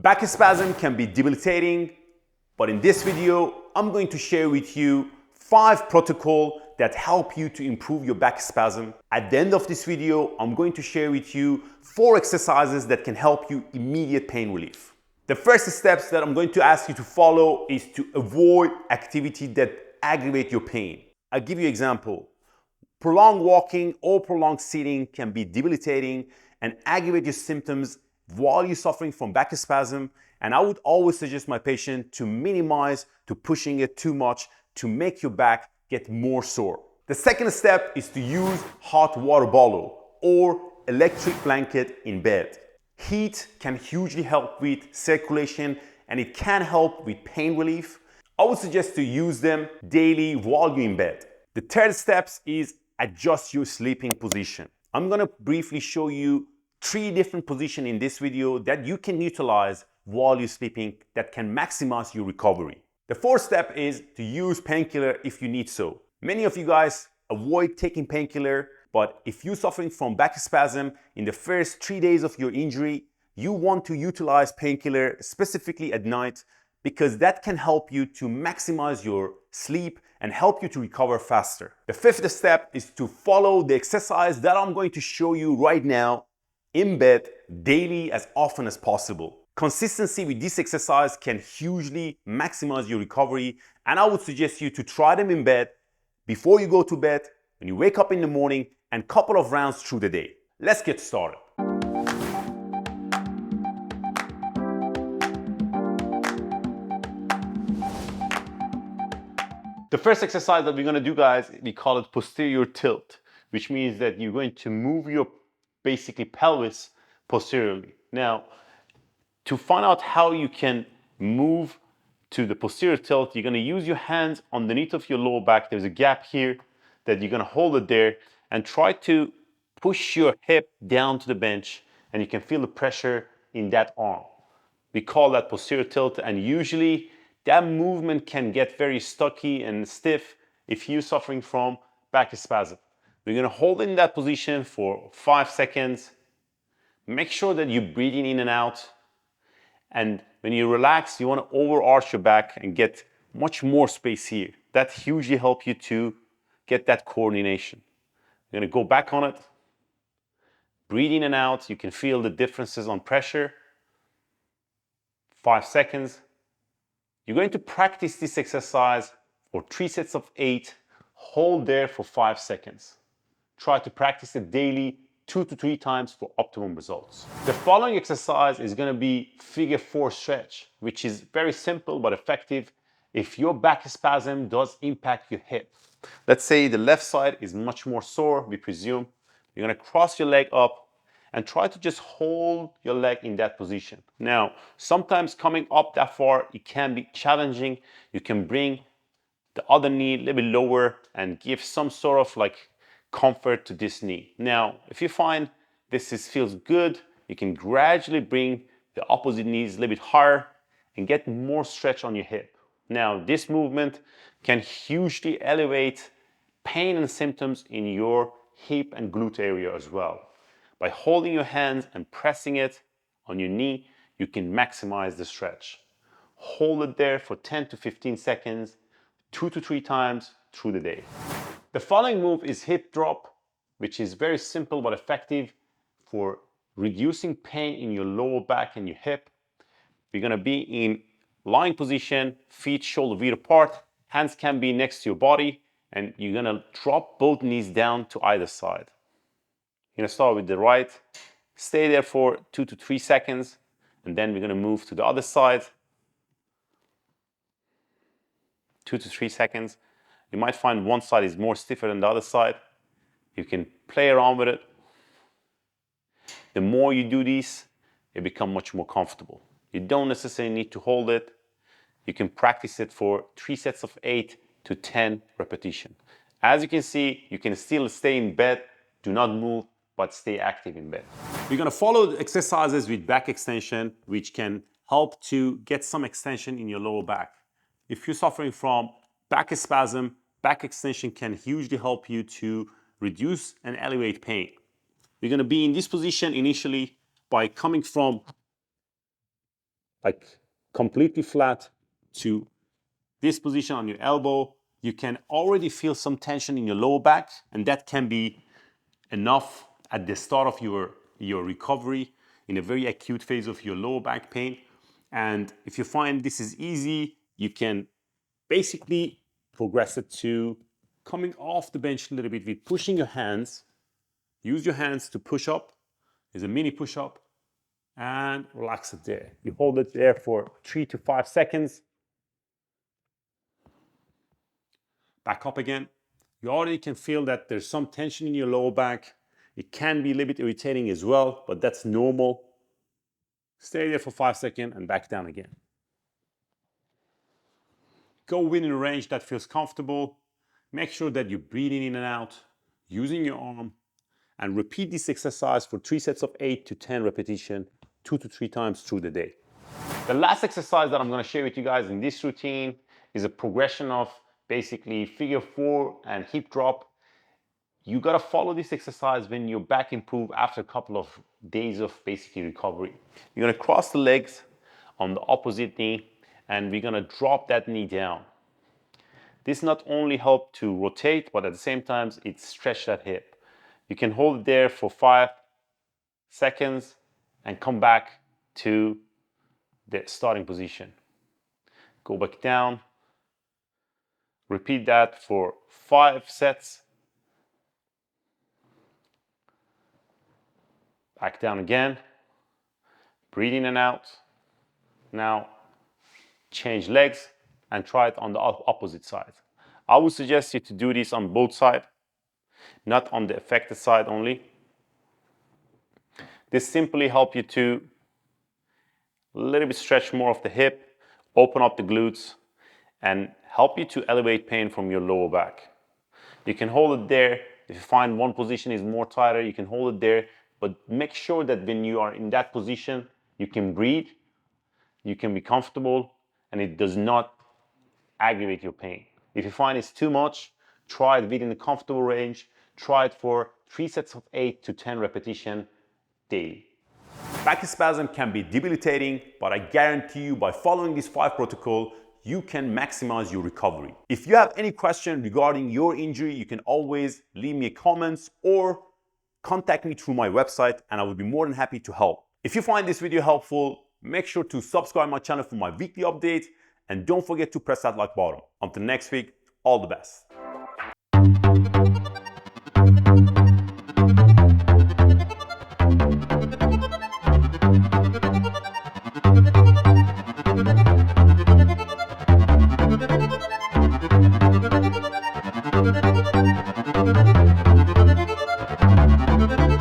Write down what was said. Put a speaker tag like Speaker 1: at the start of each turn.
Speaker 1: Back spasm can be debilitating, but in this video, I'm going to share with you 5 protocols that help you to improve your back spasm. At the end of this video, I'm going to share with you 4 exercises that can help you immediate pain relief. The first steps that I'm going to ask you to follow is to avoid activity that aggravate your pain. I'll give you an example. Prolonged walking or prolonged sitting can be debilitating and aggravate your symptoms while you're suffering from back spasm, and I would always suggest my patient to minimize to pushing it too much to make your back get more sore. The second step is to use hot water bottle or electric blanket in bed. Heat can hugely help with circulation and it can help with pain relief. I would suggest to use them daily while you're in bed. The third step is adjust your sleeping position. I'm going to briefly show you 3 different positions in this video that you can utilize while you're sleeping that can maximize your recovery. The fourth step is to use painkiller if you need so. Many of you guys avoid taking painkiller, but if you're suffering from back spasm in the first 3 days of your injury, you want to utilize painkiller specifically at night because that can help you to maximize your sleep and help you to recover faster. The fifth step is to follow the exercise that I'm going to show you right now in bed daily as often as possible. Consistency with this exercise can hugely maximize your recovery, and I would suggest you to try them in bed before you go to bed, when you wake up in the morning, and couple of rounds through the day. Let's get started. The first exercise that we're going to do, guys, we call it posterior tilt, which means that you're going to move your basically pelvis posteriorly. Now, to find out how you can move to the posterior tilt, you're going to use your hands underneath of your lower back. There's a gap here that you're going to hold it there and try to push your hip down to the bench, and you can feel the pressure in that arm. We call that posterior tilt, and usually that movement can get very stucky and stiff if you're suffering from back spasm. We're going to hold in that position for 5 seconds. Make sure that you're breathing in and out. And when you relax, you want to overarch your back and get much more space here. That hugely helps you to get that coordination. You're going to go back on it. Breathe in and out. You can feel the differences on pressure. 5 seconds. You're going to practice this exercise for 3 sets of 8. Hold there for 5 seconds. Try to practice it daily 2 to 3 times for optimum results. The following exercise is going to be figure 4 stretch, which is very simple but effective if your back spasm does impact your hip. Let's say the left side is much more sore, we presume. You're going to cross your leg up and try to just hold your leg in that position. Now, sometimes coming up that far, it can be challenging. You can bring the other knee a little bit lower and give some sort of like comfort to this knee. Now, if you find this feels good, you can gradually bring the opposite knees a little bit higher and get more stretch on your hip. Now, this movement can hugely elevate pain and symptoms in your hip and glute area as well. By holding your hands and pressing it on your knee, you can maximize the stretch. Hold it there for 10 to 15 seconds, 2 to 3 times through the day. The following move is hip drop, which is very simple but effective for reducing pain in your lower back and your hip. You're going to be in lying position, feet shoulder width apart, hands can be next to your body, and you're going to drop both knees down to either side. You're going to start with the right, stay there for 2 to 3 seconds, and then we're going to move to the other side. 2 to 3 seconds. You might find one side is more stiffer than the other side. You can play around with it. The more you do these, you become much more comfortable. You don't necessarily need to hold it. You can practice it for 3 sets of 8 to 10 repetitions. As you can see, you can still stay in bed, do not move, but stay active in bed. We're going to follow the exercises with back extension, which can help to get some extension in your lower back. If you're suffering from back spasm, back extension can hugely help you to reduce and elevate pain. You're going to be in this position initially by coming from like completely flat to this position on your elbow, you can already feel some tension in your lower back, and that can be enough at the start of your recovery in a very acute phase of your lower back pain. And if you find this is easy, you can basically progress it to coming off the bench a little bit with pushing your hands. Use your hands to push up. There's a mini push up, and relax it there. You hold it there for 3 to 5 seconds. Back up again. You already can feel that there's some tension in your lower back. It can be a little bit irritating as well, but that's normal. Stay there for 5 seconds and back down again. Go within a range that feels comfortable. Make sure that you're breathing in and out, using your arm, and repeat this exercise for 3 sets of 8 to 10 repetitions, 2 to 3 times through the day. The last exercise that I'm going to share with you guys in this routine is a progression of basically figure 4 and hip drop. You got to follow this exercise when your back improves after a couple of days of basically recovery. You're going to cross the legs on the opposite knee, and we're going to drop that knee down. This not only helps to rotate, but at the same time it stretches that hip. You can hold it there for 5 seconds and come back to the starting position. Go back down. Repeat that for 5 sets. Back down again. Breathe in and out. Now change legs and try it on the opposite side. I would suggest you to do this on both sides, not on the affected side only. This simply helps you to a little bit stretch more of the hip, open up the glutes, and help you to elevate pain from your lower back. You can hold it there. If you find one position is more tighter, you can hold it there, but make sure that when you are in that position, you can breathe, you can be comfortable, and it does not aggravate your pain. If you find it's too much, try it within a comfortable range. Try it for 3 sets of 8 to 10 repetitions daily. Back spasm can be debilitating, but I guarantee you by following this 5 protocol, you can maximize your recovery. If you have any question regarding your injury, you can always leave me a comment or contact me through my website, and I will be more than happy to help. If you find this video helpful, make sure to subscribe my channel for my weekly updates, and don't forget to press that like button. Until next week, all the best.